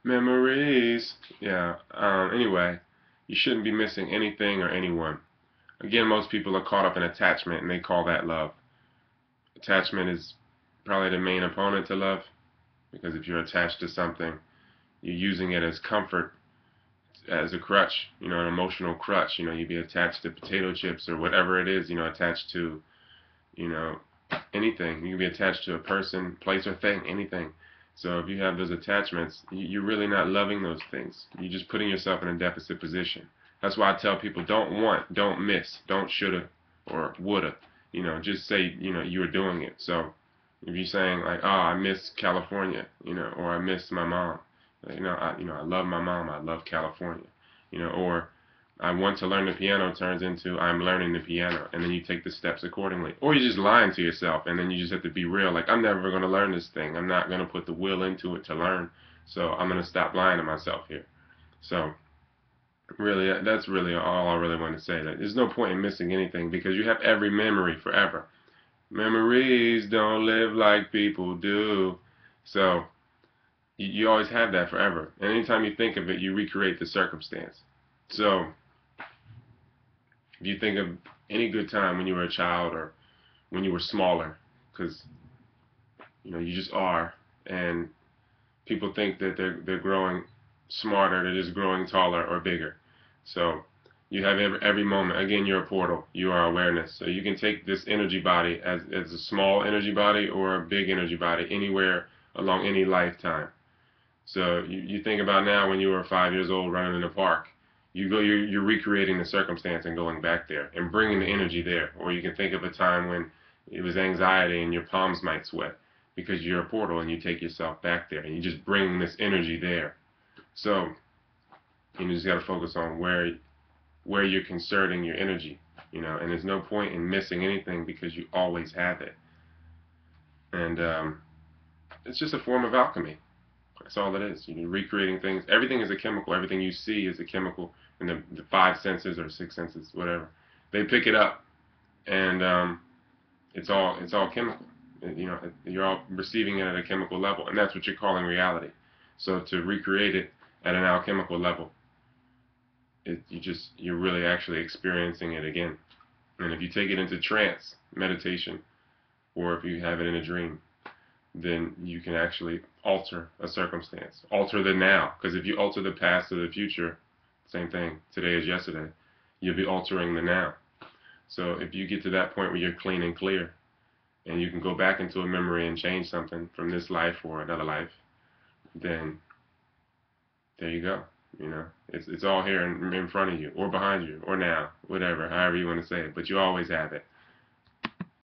Memories. Yeah. Anyway, you shouldn't be missing anything or anyone. Again, most people are caught up in attachment and they call that love. Attachment is probably the main opponent to love because if you're attached to something, you're using it as comfort, as a crutch, an emotional crutch. You'd be attached to potato chips or whatever it is, attached to, you know, anything. You can be attached to a person, place, or thing, anything. So if you have those attachments, you're really not loving those things. You're just putting yourself in a deficit position. That's why I tell people don't want, don't miss, don't shoulda or woulda. Just say, you were doing it. So if you're saying like, oh, I miss California, or I miss my mom, I love my mom, I love California, or I want to learn the piano turns into I'm learning the piano, and then you take the steps accordingly. Or you're just lying to yourself, and then you just have to be real. Like, I'm never going to learn this thing. I'm not going to put the will into it to learn, so I'm going to stop lying to myself here. So, really, that's really all I really want to say. That there's no point in missing anything because you have every memory forever. Memories don't live like people do. So, you always have that forever. And anytime you think of it, you recreate the circumstance. So, if you think of any good time when you were a child or when you were smaller, because you just are, and people think that they're growing smarter, they're just growing taller or bigger. So you have every moment. Again, you're a portal. You are awareness. So you can take this energy body as a small energy body or a big energy body anywhere along any lifetime. So you think about now when you were 5 years old running in the park. You're recreating the circumstance and going back there and bringing the energy there. Or you can think of a time when it was anxiety and your palms might sweat because you're a portal and you take yourself back there and you just bring this energy there. So you just got to focus on where you're conserving your energy, and there's no point in missing anything because you always have it. And it's just a form of alchemy. That's all it is. You're recreating things. Everything is a chemical. Everything you see is a chemical. And the five senses or six senses, whatever, they pick it up, and it's all chemical. You're all receiving it at a chemical level, and that's what you're calling reality. So to recreate it at an alchemical level, you're really actually experiencing it again. And if you take it into trance meditation, or if you have it in a dream, then you can actually alter a circumstance, alter the now. Because if you alter the past or the future, same thing. Today is yesterday. You'll be altering the now. So if you get to that point where you're clean and clear, and you can go back into a memory and change something from this life or another life, then there you go. It's all here in front of you, or behind you, or now, whatever, however you want to say it. But you always have it.